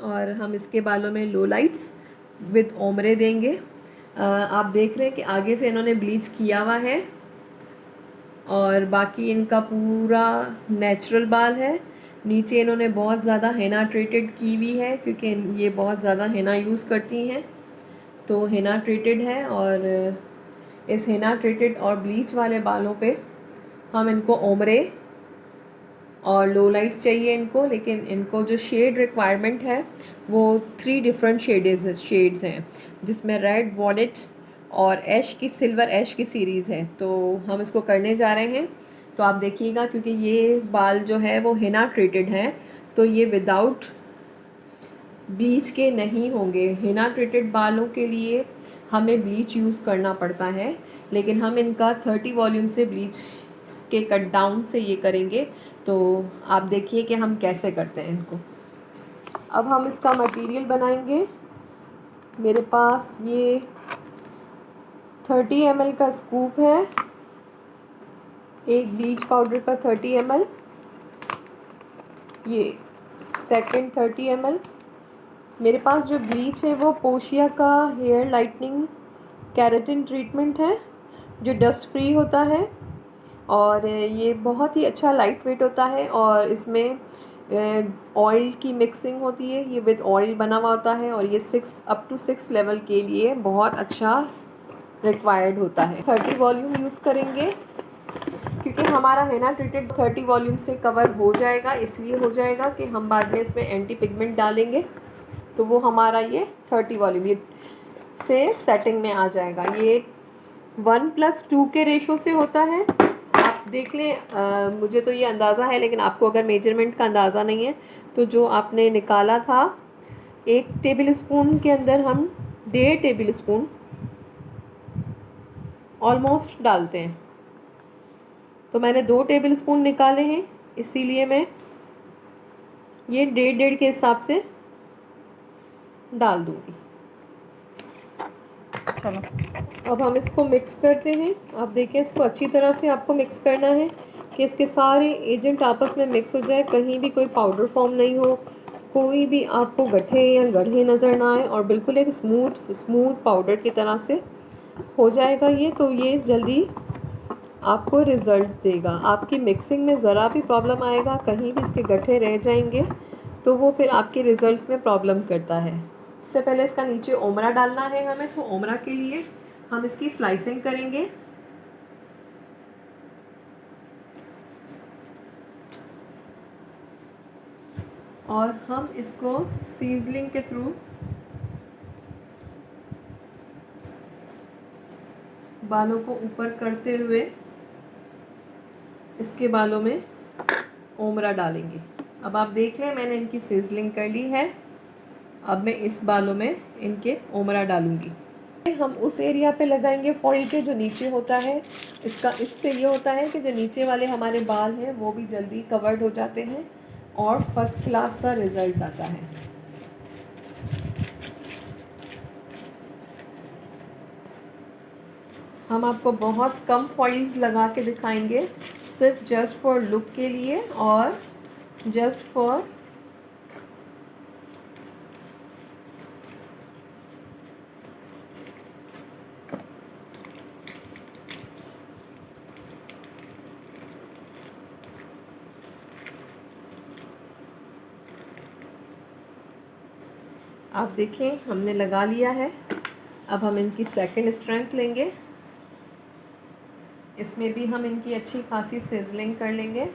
और हम इसके बालों में लो लाइट्स विद ओमरे देंगे। आप देख रहे हैं कि आगे से इन्होंने ब्लीच किया हुआ है और बाकी इनका पूरा नेचुरल बाल है। नीचे इन्होंने बहुत ज़्यादा हेना ट्रीटेड की हुई है क्योंकि ये बहुत ज़्यादा हेना यूज़ करती हैं, तो हेना ट्रीटेड है। और इस हेना ट्रीटेड और ब्लीच वाले बालों पे हम इनको ओमरे और लो लाइट्स चाहिए इनको, लेकिन इनको जो शेड रिक्वायरमेंट है वो 3 डिफरेंट शेड्स हैं, जिसमें रेड, वॉलेट और ऐश की, सिल्वर ऐश की सीरीज़ है। तो हम इसको करने जा रहे हैं, तो आप देखिएगा क्योंकि ये बाल जो है वो हेना ट्रीटेड हैं, तो ये विदाउट ब्लीच के नहीं होंगे। हेना ट्रीटेड बालों के लिए हमें ब्लीच यूज़ करना पड़ता है, लेकिन हम इनका 30 वॉल्यूम से ब्लीच के कट डाउन से ये करेंगे। तो आप देखिए कि हम कैसे करते हैं इनको। अब हम इसका मटेरियल बनाएंगे। मेरे पास ये 30 ml का स्कूप है, एक ब्लीच पाउडर का 30 ml, ये सेकंड 30 ml। मेरे पास जो ब्लीच है वो पोशिया का हेयर लाइटनिंग केराटिन ट्रीटमेंट है, जो डस्ट फ्री होता है और ये बहुत ही अच्छा लाइट वेट होता है। और इसमें ऑयल की मिक्सिंग होती है, ये विद ऑयल बना हुआ होता है और ये 6 लेवल के लिए बहुत अच्छा रिक्वायर्ड होता है। 30 वॉल्यूम यूज़ करेंगे क्योंकि हमारा हेना ट्रीटेड 30 वॉल्यूम से कवर हो जाएगा। इसलिए हो जाएगा कि हम बाद में इसमें एंटी पिगमेंट डालेंगे, तो वो हमारा ये 30 वॉल्यूम ये से सेटिंग में आ जाएगा। ये 1+2 के रेशो से होता है। आप देख लें, मुझे तो ये अंदाज़ा है, लेकिन आपको अगर मेजरमेंट का अंदाज़ा नहीं है तो जो आपने निकाला था 1 टेबल स्पून के अंदर हम 1.5 टेबल स्पून ऑलमोस्ट डालते हैं। तो मैंने 2 टेबल स्पून निकाले हैं, इसीलिए मैं ये 1.5 के हिसाब से डाल दूँगी। चलो अब हम इसको मिक्स करते हैं। आप देखें, इसको अच्छी तरह से आपको मिक्स करना है कि इसके सारे एजेंट आपस में मिक्स हो जाए, कहीं भी कोई पाउडर फॉर्म नहीं हो, कोई भी आपको गड्ढे या गढ़े नज़र ना आए और बिल्कुल एक स्मूथ पाउडर की तरह से हो जाएगा ये। तो ये जल्दी आपको रिज़ल्ट्स देगा। आपकी मिक्सिंग में ज़रा भी प्रॉब्लम आएगा, कहीं भी इसके गड्ढे रह जाएंगे, तो वो फिर आपके रिज़ल्ट्स में प्रॉब्लम करता है। सबसे पहले इसका नीचे ओमरा डालना है हमें, तो ओमरा के लिए हम इसकी स्लाइसिंग करेंगे। और हम इसको सीजलिंग के थ्रू बालों को ऊपर करते हुए इसके बालों में ओमरा डालेंगे। अब आप देख लें, मैंने इनकी सीजलिंग कर ली है। अब मैं इस बालों में इनके ओमरा डालूंगी। हम उस एरिया पे लगाएंगे फॉइल के जो नीचे होता है। इससे ये होता है कि जो नीचे वाले हमारे बाल हैं वो भी जल्दी कवर्ड हो जाते हैं और फर्स्ट क्लास सा रिजल्ट आता है। हम आपको बहुत कम फॉइल्स लगा के दिखाएंगे, सिर्फ जस्ट फॉर लुक के लिए और जस्ट फॉर आप देखें हमने लगा लिया है। अब हम इनकी सेकंड स्ट्रेंथ लेंगे, इसमें भी हम इनकी अच्छी खासी सिजलिंग कर लेंगे।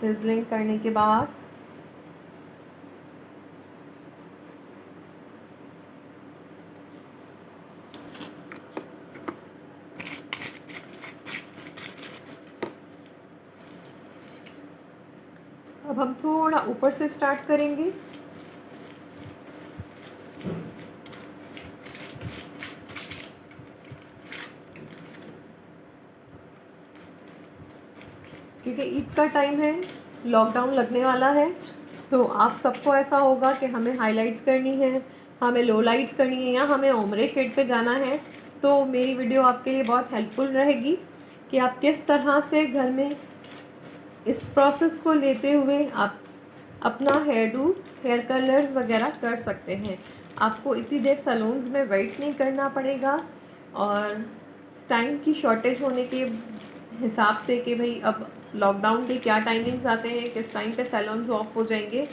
सिजलिंग करने के बाद अब हम थोड़ा ऊपर से स्टार्ट करेंगे। क्योंकि ईद का टाइम है, लॉकडाउन लगने वाला है, तो आप सबको ऐसा होगा कि हमें हाइलाइट्स करनी है, हमें लो लाइट्स करनी है या हमें ओमरे शेड पे जाना है। तो मेरी वीडियो आपके लिए बहुत हेल्पफुल रहेगी कि आप किस तरह से घर में इस प्रोसेस को लेते हुए आप अपना हेयर कलर्स वगैरह कर सकते हैं। आपको इतनी देर सैलून्स में वेट नहीं करना पड़ेगा। और टाइम की शॉर्टेज होने के हिसाब से कि भाई अब लॉकडाउन के क्या टाइमिंग्स आते हैं, किस टाइम पे सैलून्स ऑफ हो जाएंगे,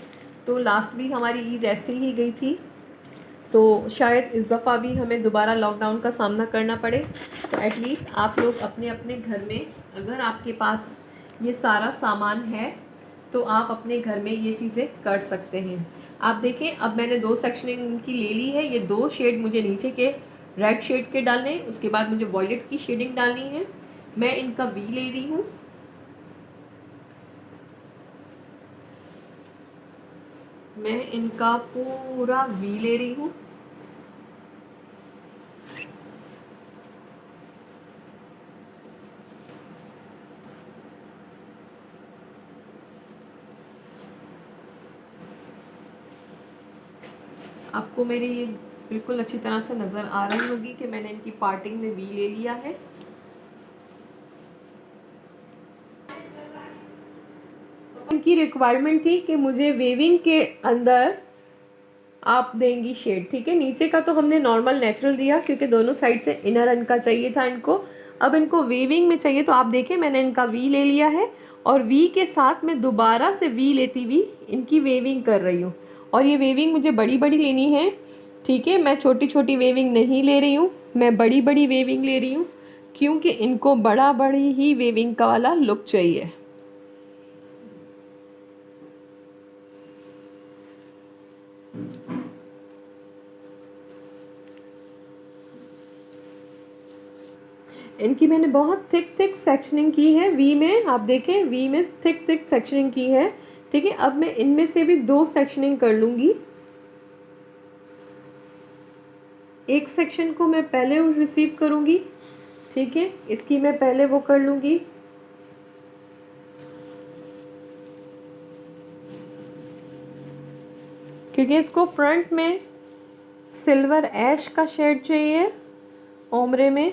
तो लास्ट वीक हमारी ईद ऐसे ही गई थी, तो शायद इस दफ़ा भी हमें दोबारा लॉकडाउन का सामना करना पड़े। तो एटलीस्ट आप लोग अपने अपने घर में, अगर आपके पास ये सारा सामान है तो आप अपने घर में ये चीज़ें कर सकते हैं। आप देखें, अब मैंने 2 सेक्शनिंग की ले ली है। ये 2 शेड मुझे नीचे के रेड शेड के डालने हैं, उसके बाद मुझे वॉयलेट की शेडिंग डालनी है। मैं इनका वी ले रही हूँ। मैं इनका पूरा वी ले रही हूँ। आपको मेरी ये बिल्कुल अच्छी तरह से नज़र आ रही होगी कि मैंने इनकी पार्टिंग में वी ले लिया है। इनकी रिक्वायरमेंट थी कि मुझे वेविंग के अंदर आप देंगी शेड, ठीक है। नीचे का तो हमने नॉर्मल नेचुरल दिया क्योंकि दोनों साइड से इनर रन का चाहिए था इनको। अब इनको वेविंग में चाहिए, तो आप देखें मैंने इनका वी ले लिया है और वी के साथ मैं दोबारा से वी लेती हुई इनकी वेविंग कर रही हूँ। और ये वेविंग मुझे बड़ी बड़ी लेनी है, ठीक है। मैं छोटी छोटी वेविंग नहीं ले रही हूँ, मैं बड़ी बड़ी वेविंग ले रही हूँ क्योंकि इनको बड़ा बड़ी ही वेविंग का वाला लुक चाहिए। इनकी मैंने बहुत थिक थिक सेक्शनिंग की है वी में। आप देखें वी में थिक थिक सेक्शनिंग की है, ठीक है। अब मैं इनमें से भी 2 सेक्शनिंग कर लूँगी। एक सेक्शन को मैं पहले रिसीव करूँगी, ठीक है। इसकी मैं पहले वो कर लूँगी। क्योंकि इसको फ्रंट में सिल्वर ऐश का शेड चाहिए ओमरे में।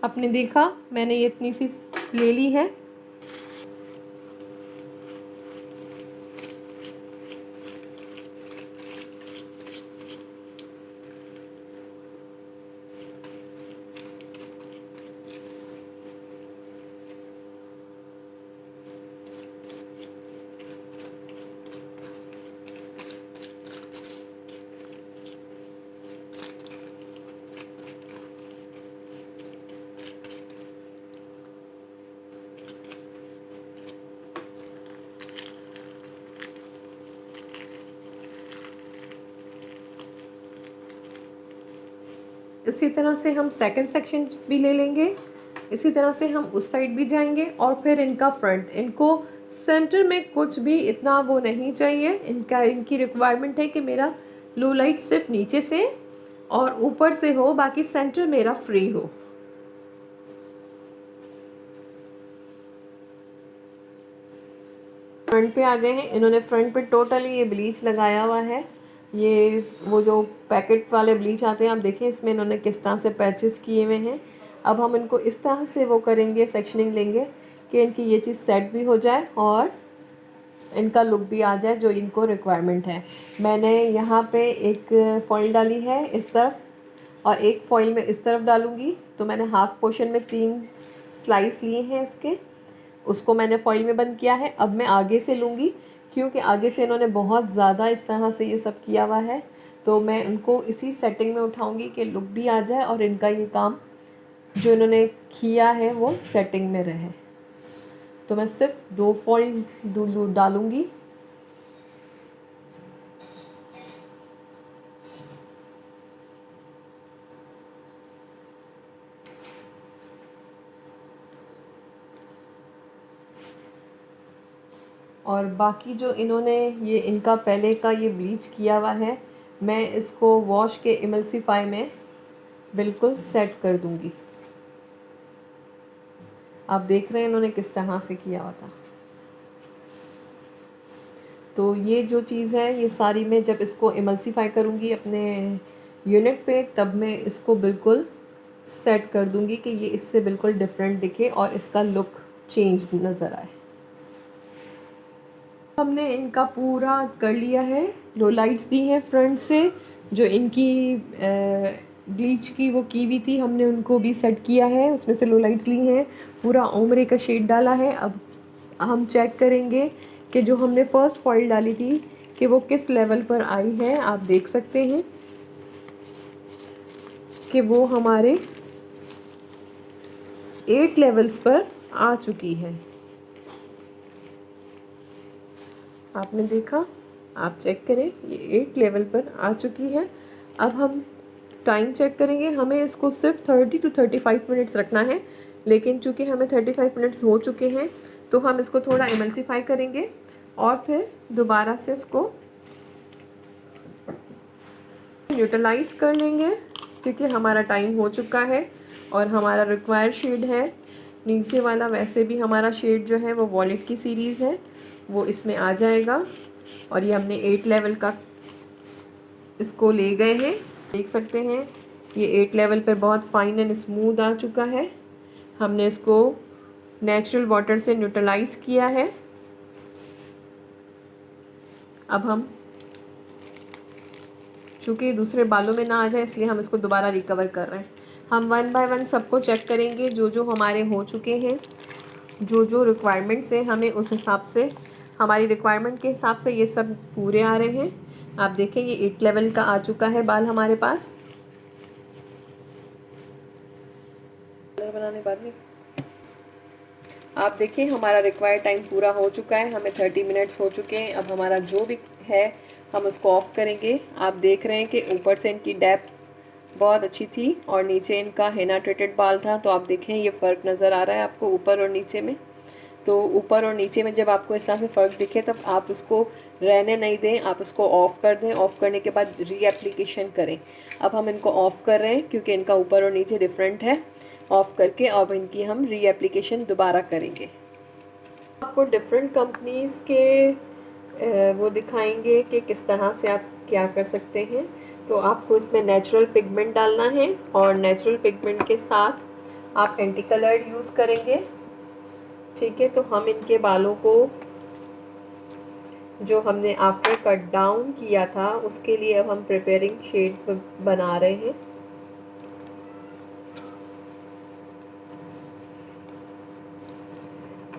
आपने देखा मैंने ये इतनी सी ले ली है। इसी तरह से हम सेकंड सेक्शन भी ले लेंगे। इसी तरह से हम उस साइड भी जाएंगे और फिर इनका फ्रंट। इनको सेंटर में कुछ भी इतना वो नहीं चाहिए। इनकी रिक्वायरमेंट है कि मेरा लो लाइट सिर्फ नीचे से और ऊपर से हो, बाकी सेंटर मेरा फ्री हो। फ्रंट पे आ गए हैं। इन्होंने फ्रंट पे टोटली ये ब्लीच लगाया हुआ है। ये वो जो पैकेट वाले ब्लीच आते हैं, आप देखें इसमें इन्होंने किस तरह से पैचेस किए हुए हैं। अब हम इनको इस तरह से वो करेंगे, सेक्शनिंग लेंगे कि इनकी ये चीज़ सेट भी हो जाए और इनका लुक भी आ जाए जो इनको रिक्वायरमेंट है। मैंने यहाँ पे एक फॉइल डाली है इस तरफ और एक फॉइल में इस तरफ डालूँगी। तो मैंने हाफ पोर्शन में 3 स्लाइस लिए हैं इसके, उसको मैंने फॉइल में बंद किया है। अब मैं आगे से लूँगी क्योंकि आगे से इन्होंने बहुत ज़्यादा इस तरह से ये सब किया हुआ है, तो मैं उनको इसी सेटिंग में उठाऊँगी कि लुक भी आ जाए और इनका ये काम जो इन्होंने किया है वो सेटिंग में रहे। तो मैं सिर्फ 2 फॉइल्स डालूँगी। और बाकी जो इन्होंने ये इनका पहले का ये ब्लीच किया हुआ है, मैं इसको वॉश के इमल्सीफाई में बिल्कुल सेट कर दूंगी। आप देख रहे हैं इन्होंने किस तरह से किया हुआ था। तो ये जो चीज़ है ये सारी मैं जब इसको इमल्सीफाई करूँगी अपने यूनिट पे, तब मैं इसको बिल्कुल सेट कर दूँगी कि ये इससे बिल्कुल डिफरेंट दिखे और इसका लुक चेंज नज़र आए। हमने इनका पूरा कर लिया है, लो लाइट्स दी हैं फ्रंट से, जो इनकी ब्लीच की वो की हुई थी हमने उनको भी सेट किया है, उसमें से लो लाइट्स ली हैं, पूरा ओमरे का शेड डाला है। अब हम चेक करेंगे कि जो हमने फर्स्ट फॉइल डाली थी कि वो किस लेवल पर आई है। आप देख सकते हैं कि वो हमारे 8 लेवल्स पर आ चुकी है। आपने देखा, आप चेक करें, ये 8 लेवल पर आ चुकी है। अब हम टाइम चेक करेंगे, हमें इसको सिर्फ 30 to 35 मिनट्स रखना है, लेकिन चूँकि हमें 35 मिनट्स हो चुके हैं तो हम इसको थोड़ा इमल्सीफाई करेंगे और फिर दोबारा से इसको न्यूट्रलाइज कर लेंगे, क्योंकि हमारा टाइम हो चुका है और हमारा रिक्वायर्ड शेड है नीचे वाला। वैसे भी हमारा शेड जो है वो वॉलेट की सीरीज़ है, वो इसमें आ जाएगा। और ये हमने 8 लेवल का इसको ले गए हैं, देख सकते हैं ये 8 लेवल पर बहुत फाइन एंड स्मूथ आ चुका है। हमने इसको नेचुरल वाटर से न्यूट्रलाइज किया है। अब हम चूँकि दूसरे बालों में ना आ जाए इसलिए हम इसको दोबारा रिकवर कर रहे हैं। हम 1 बाय 1 सबको चेक करेंगे, जो जो हमारे हो चुके हैं, जो जो रिक्वायरमेंट्स हैं हमें उस हिसाब से, हमारी रिक्वायरमेंट के हिसाब से ये सब पूरे आ रहे हैं। आप देखें ये 8 लेवल का आ चुका है बाल हमारे पास। बनाने बाद में आप देखिए हमारा रिक्वायर्ड टाइम पूरा हो चुका है, हमें 30 मिनट्स हो चुके हैं। अब हमारा जो भी है हम उसको ऑफ़ करेंगे। आप देख रहे हैं कि ऊपर से इनकी डेप्थ बहुत अच्छी थी और नीचे इनका हेना ट्रीटेड बाल था, तो आप देखें ये फ़र्क नज़र आ रहा है आपको ऊपर और नीचे में। तो ऊपर और नीचे में जब आपको इस तरह से फ़र्क दिखे तब आप उसको रहने नहीं दें, आप उसको ऑफ़ कर दें। ऑफ़ करने के बाद री एप्लीकेशन करें। अब हम इनको ऑफ़ कर रहे हैं क्योंकि इनका ऊपर और नीचे डिफरेंट है। ऑफ़ करके अब इनकी हम री एप्लीकेशन दोबारा करेंगे। आपको डिफरेंट कंपनीज़ के वो दिखाएंगे कि किस तरह से आप क्या कर सकते हैं। तो आपको इसमें नेचुरल पिगमेंट डालना है और नेचुरल पिगमेंट के साथ आप एंटी कलर यूज़ करेंगे, ठीक है। तो हम इनके बालों को जो हमने आफ्टर कट डाउन किया था उसके लिए अब हम प्रिपेयरिंग शेड बना रहे हैं।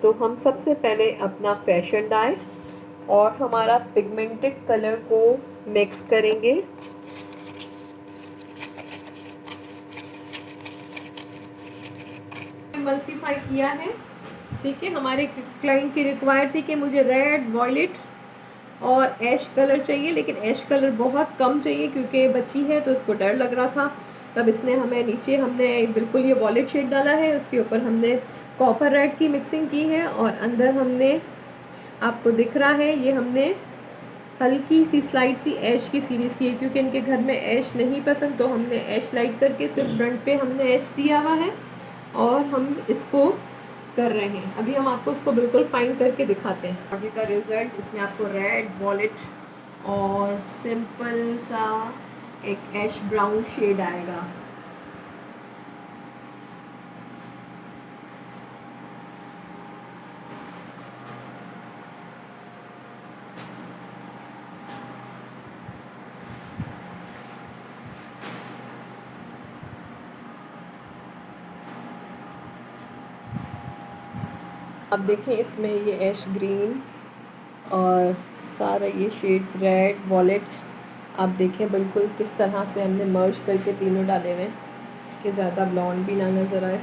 तो हम सबसे पहले अपना फैशन डाई और हमारा पिगमेंटेड कलर को मिक्स करेंगे। इमल्सीफाई किया है, ठीक है। हमारे क्लाइंट की रिक्वायर थी कि मुझे रेड, वॉयलेट और ऐश कलर चाहिए, लेकिन ऐश कलर बहुत कम चाहिए क्योंकि बच्ची है तो उसको डर लग रहा था। तब इसने हमें नीचे हमने बिल्कुल ये वॉयलेट शेड डाला है, उसके ऊपर हमने कॉपर रेड की मिक्सिंग की है और अंदर हमने, आपको दिख रहा है, ये हमने हल्की सी स्लाइड सी ऐश की सीरीज़ की है क्योंकि इनके घर में ऐश नहीं पसंद, तो हमने ऐश लाइट करके सिर्फ फ्रंट पे हमने ऐश दिया हुआ है और हम इसको कर रहे हैं। अभी हम आपको इसको बिल्कुल फाइन करके दिखाते हैं। आगे का रिजल्ट, इसमें आपको रेड, वॉलेट और सिंपल सा एक ऐश ब्राउन शेड आएगा। अब देखें इसमें ये ऐश ग्रीन और सारा ये शेड्स रेड, वॉलेट, आप देखें बिल्कुल किस तरह से हमने मर्ज करके तीनों डाले हुए कि ज़्यादा ब्लॉन्ड भी ना नज़र आए।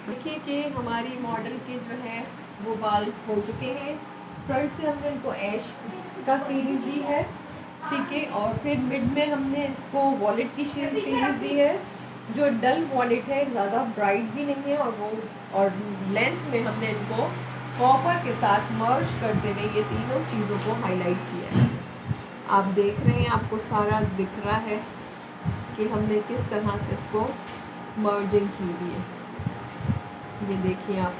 देखिए कि हमारी मॉडल के जो है वो बाल हो चुके हैं। फ्रंट से हमने इनको ऐश का सीरीज दी है, ठीक है, और फिर मिड में हमने इसको वॉलेट की सीरीज दी है जो डल वॉलेट है, ज़्यादा ब्राइट भी नहीं है, और लेंथ में हमने इनको कॉपर के साथ मर्ज करते हुए ये तीनों चीज़ों को हाईलाइट किया है। आप देख रहे हैं, आपको सारा दिख रहा है कि हमने किस तरह से इसको मर्जिंग की हुई है। ये देखिए आप,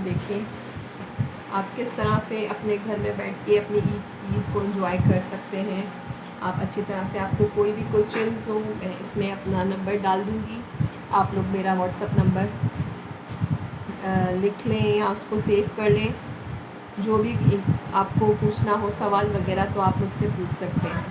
देखिए आप किस तरह से अपने घर में बैठ के अपनी ईद को एंजॉय कर सकते हैं आप अच्छी तरह से। आपको कोई भी क्वेश्चन हो, मैं इसमें अपना नंबर डाल दूँगी, आप लोग मेरा व्हाट्सअप नंबर लिख लें या उसको सेव कर लें। जो भी आपको पूछना हो सवाल वगैरह तो आप मुझसे पूछ सकते हैं।